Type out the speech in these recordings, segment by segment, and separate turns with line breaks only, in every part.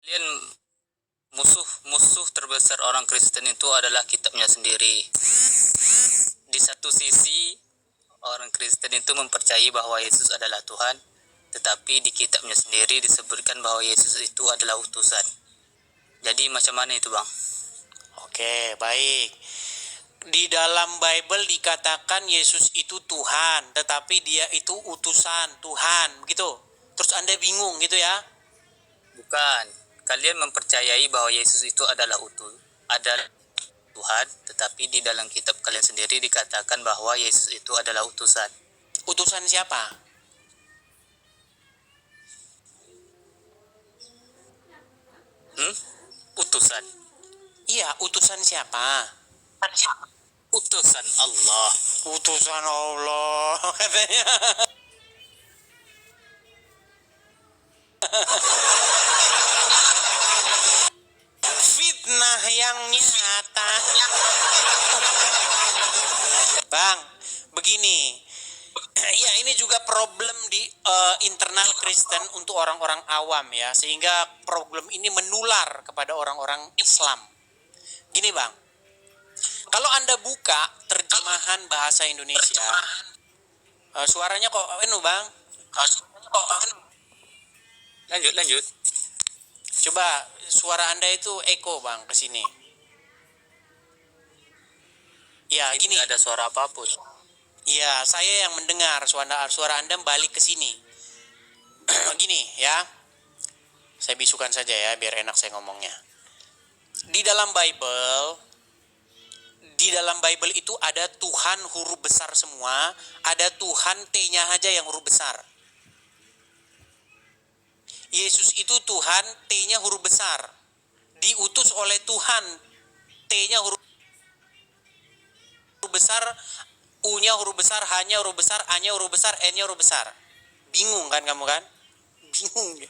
Kalian musuh terbesar orang Kristen itu adalah kitabnya sendiri. Di satu sisi, orang Kristen itu mempercayai bahwa Yesus adalah Tuhan, tetapi di kitabnya sendiri disebutkan bahwa Yesus itu adalah utusan. Jadi macam mana itu, Bang?
Oke, baik. Di dalam Bible dikatakan Yesus itu Tuhan, tetapi dia itu utusan Tuhan, begitu. Terus Anda bingung gitu ya?
Bukan. Kalian mempercayai bahwa Yesus itu adalah Tuhan, tetapi di dalam kitab kalian sendiri dikatakan bahwa Yesus itu adalah utusan.
Utusan siapa?
Utusan.
Iya, utusan siapa?
Utusan Allah.
Utusan Allah, katanya. Fitnah yang nyata. Bang, begini. Ya, ini juga problem di internal Kristen untuk orang-orang awam ya, sehingga problem ini menular kepada orang-orang Islam. Gini Bang, kalau Anda buka terjemahan bahasa Indonesia, suaranya kok Bang?
Lanjut.
Coba suara Anda itu eko Bang ke sini. Ya, gini.
Tidak ada suara apapun.
Ya, saya yang mendengar suara Anda balik ke sini. Gini ya. Saya bisukan saja ya biar enak saya ngomongnya. Di dalam Bible itu ada Tuhan huruf besar semua, ada Tuhan T-nya aja yang huruf besar. Yesus itu Tuhan, T-nya huruf besar. Diutus oleh Tuhan, T-nya huruf besar, U-nya huruf besar, H-nya huruf besar, A-nya huruf besar, N-nya huruf besar. Bingung kan kamu kan? Bingung ya.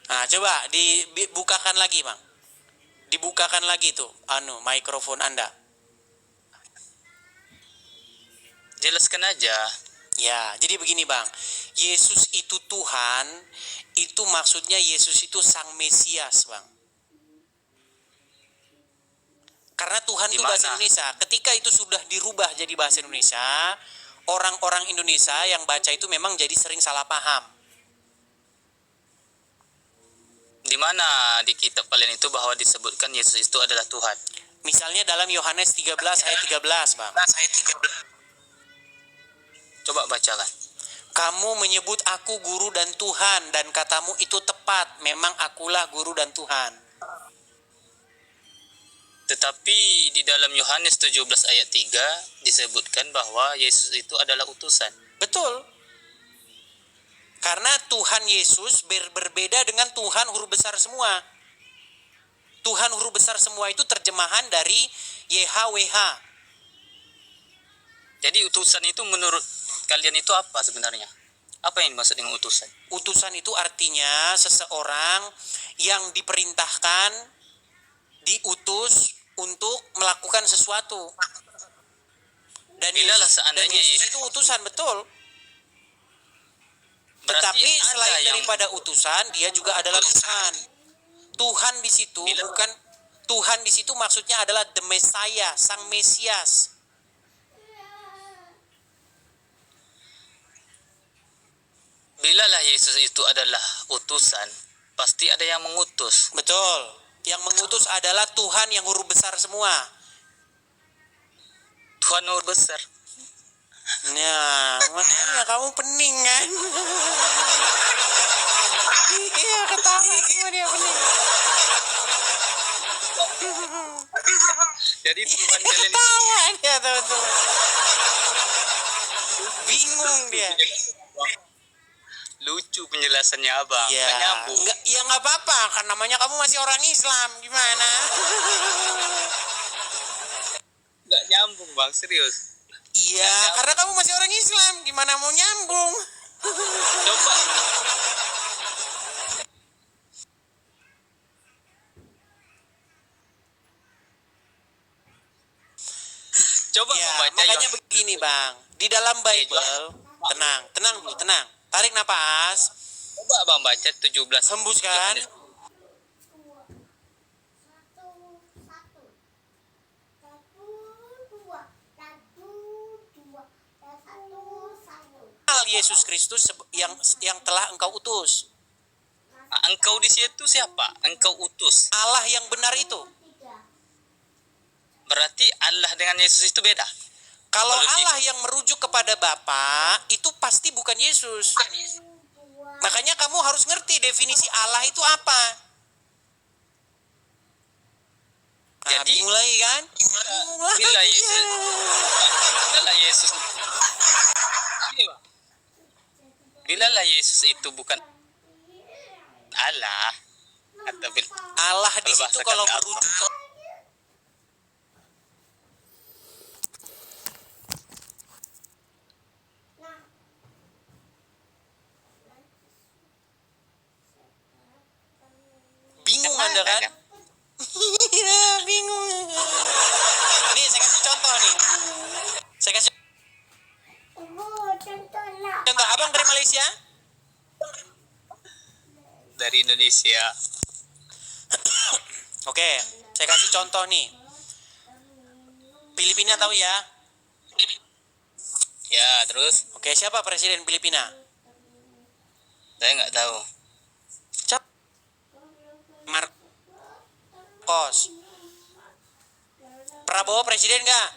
Nah, coba dibukakan lagi, Bang. Dibukakan lagi tuh, mikrofon Anda.
Jelaskan aja.
Ya, jadi begini Bang. Yesus itu Tuhan, itu maksudnya Yesus itu Sang Mesias, Bang. Karena Tuhan itu bahasa Indonesia. Ketika itu sudah dirubah jadi bahasa Indonesia, orang-orang Indonesia yang baca itu memang jadi sering salah paham.
Di mana di kitab kalian itu bahwa disebutkan Yesus itu adalah Tuhan?
Misalnya dalam Yohanes 13 ayat 13, Bang.
Coba bacakan.
Kamu menyebut aku guru dan Tuhan, dan katamu itu tepat. Memang akulah guru dan Tuhan.
Tetapi di dalam Yohanes 17 ayat 3 disebutkan bahwa Yesus itu adalah utusan.
Betul. Karena Tuhan Yesus berbeda dengan Tuhan huruf besar semua. Tuhan huruf besar semua itu terjemahan dari YHWH.
Jadi utusan itu menurut kalian itu apa sebenarnya? Apa yang dimaksud dengan utusan?
Utusan itu artinya seseorang yang diperintahkan, diutus untuk melakukan sesuatu. Dan Yesus itu utusan, betul. Tetapi selain daripada utusan, dia juga adalah Tuhan. Tuhan di situ bukan Tuhan di situ maksudnya adalah the Messiah, Sang Mesias.
Bilalah Yesus itu adalah utusan, pasti ada yang mengutus.
Betul. Yang mengutus adalah Tuhan yang huruf besar semua.
Tuhan huruf besar.
Nah, makanya kamu pening kan? Iya, ketawa semua dia pening.
Jadi Tuhan kalian itu
ketawa dia, teman-teman. Bingung dia.
Lucu penjelasannya Abang.
Ya,
Nggak nyambung.
Nggak apa-apa, kan namanya kamu masih orang Islam, gimana?
Nggak nyambung Bang, serius.
Iya, karena kamu masih orang Islam, gimana mau nyambung?
Coba. Coba
ya,
membaca.
Makanya begini Bang, di dalam Bible, tenang dulu, tenang. Tarik napas.
Bang baca 17.
Hembuskan. Yesus Kristus yang telah engkau utus.
Engkau di situ siapa? Engkau utus.
Allah yang benar itu.
Berarti Allah dengan Yesus itu beda.
Kalau
Kalau
Allah yang merujuk kepada Bapa, itu pasti bukan Yesus. Makanya kamu harus ngerti definisi Allah itu apa. Nah,
Jadi
bingung lagi kan?
bila Yesus, bilalah Yesus itu bukan Allah atau
Allah di situ
Bahasa
kalau
kami apa?
merujuk ke bingung Anda kan? Iya, bingung. Nih, saya kasih contoh nih. Saya kasih contoh. Abang dari Malaysia?
Dari Indonesia.
Oke, saya kasih contoh nih. Filipina tahu ya?
Ya, terus
Oke, siapa presiden Filipina?
saya nggak tahu.
Marcos. Prabowo presiden nggak?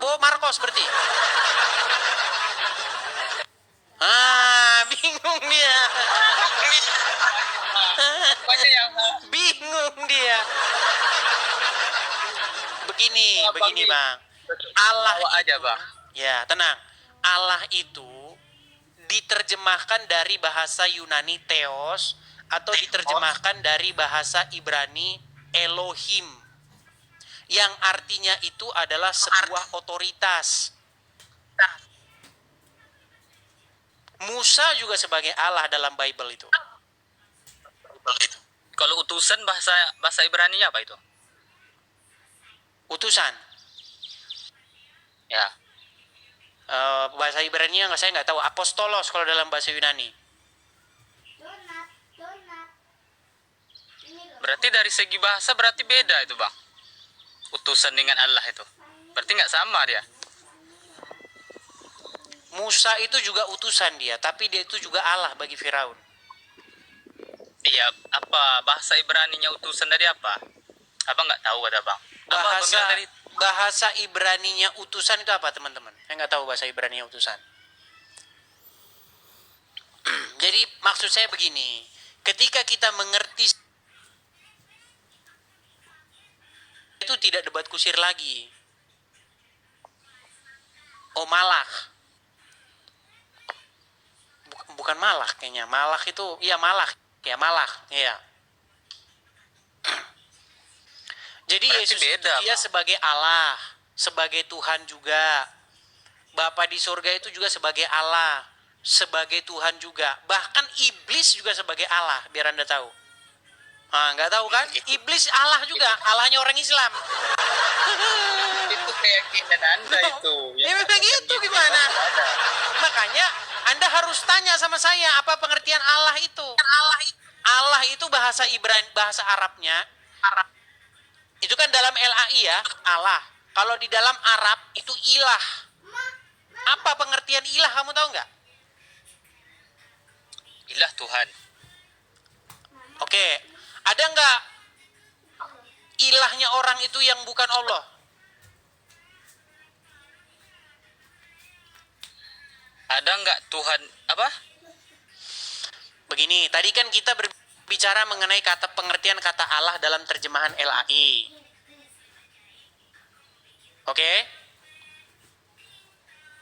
Oh, Marcos berarti. Bingung dia. Bingung dia. Begini Bang. Allah
aja, Bang.
ya, tenang. Allah itu diterjemahkan dari bahasa Yunani Theos atau diterjemahkan dari bahasa Ibrani Elohim, yang artinya itu adalah sebuah otoritas. Musa juga sebagai Allah dalam Bible itu.
Kalau utusan bahasa Ibrani apa itu?
Utusan.
Ya.
Bahasa Ibrani saya nggak tahu. Apostolos kalau dalam bahasa Yunani.
Berarti dari segi bahasa berarti beda itu, Bang. Utusan dengan Allah itu. Berarti nggak sama dia.
Musa itu juga utusan dia, tapi dia itu juga Allah bagi Firaun.
Iya, apa bahasa Ibraninya utusan dari apa? Abang nggak tahu kata Bang.
Bahasa Ibraninya utusan itu apa, teman-teman? Saya nggak tahu bahasa Ibraninya utusan. Jadi maksud saya begini, ketika kita mengerti itu tidak debat kusir lagi. Oh, malak. Bukan malak kayaknya. Malak itu, iya malak. Ya malak, iya. Jadi
Berarti
Yesus
beda,
itu dia
Bang.
sebagai Allah, sebagai Tuhan juga. Bapa di surga itu juga sebagai Allah, sebagai Tuhan juga. Bahkan iblis juga sebagai Allah, biar Anda tahu. Nggak tahu kan? Iblis Allah juga, Allahnya orang Islam.
Itu keyakinan Anda itu.
Ya memang gitu gimana? Makanya Anda harus tanya sama saya, apa pengertian Allah itu? Allah itu bahasa Ibrani, bahasa Arabnya. Itu kan dalam LAI ya, Allah. Kalau di dalam Arab itu ilah. Apa pengertian ilah, kamu tahu nggak?
Ilah Tuhan.
Oke, ada nggak ilahnya orang itu yang bukan Allah?
Ada nggak Tuhan apa?
Begini, tadi kan kita berbicara mengenai pengertian kata Allah dalam terjemahan LAI. Oke?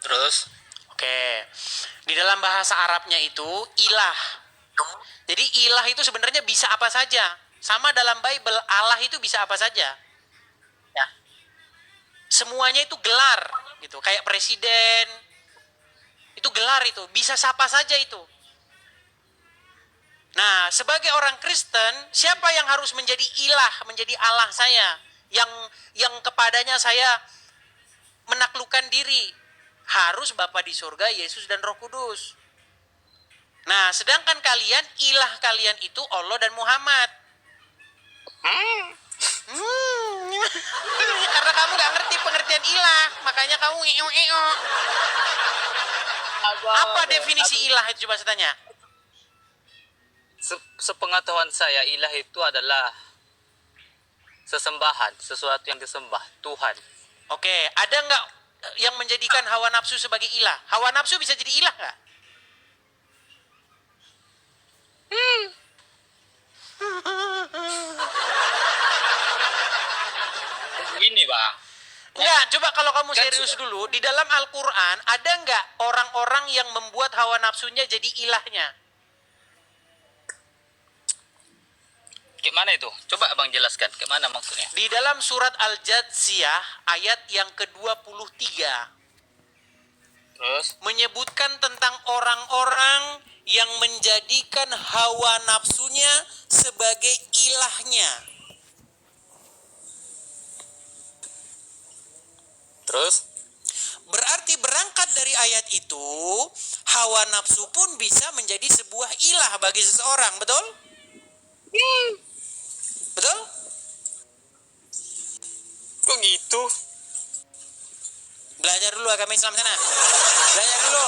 Terus
Oke. Di dalam bahasa Arabnya itu ilah. Jadi ilah itu sebenarnya bisa apa saja. Sama dalam Bible, Allah itu bisa apa saja. Ya. Semuanya itu gelar gitu. Kayak presiden. Itu gelar itu, bisa siapa saja itu. Nah, sebagai orang Kristen, siapa yang harus menjadi ilah, menjadi Allah saya, yang kepadanya saya menaklukkan menentukan diri. Harus Bapa di surga, Yesus dan Roh Kudus. Nah, sedangkan kalian, ilah kalian itu Allah dan Muhammad. Karena kamu gak ngerti pengertian ilah, makanya kamu ngeo-ngeo. Apa definisi ilah itu, coba saya tanya?
Sepengetahuan saya, ilah itu adalah sesembahan, sesuatu yang disembah, Tuhan.
Oke, ada nggak yang menjadikan hawa nafsu sebagai ilah? Hawa nafsu bisa jadi ilah nggak?
Gini bang,
Enggak, coba kalau kamu
Kan
serius dulu, di dalam Al-Quran ada nggak orang-orang yang membuat hawa nafsunya jadi ilahnya?
gimana itu? Coba abang jelaskan, gimana maksudnya?
Di dalam surat Al-Jathiyah ayat yang ke-23
Terus?
menyebutkan tentang orang-orang yang menjadikan hawa nafsunya sebagai ilahnya.
Terus?
Berarti berangkat dari ayat itu, hawa nafsu pun bisa menjadi sebuah ilah bagi seseorang, betul? Betul?
Kok gitu?
Belajar dulu agama Islam sana. Belajar dulu.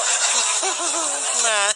Nah,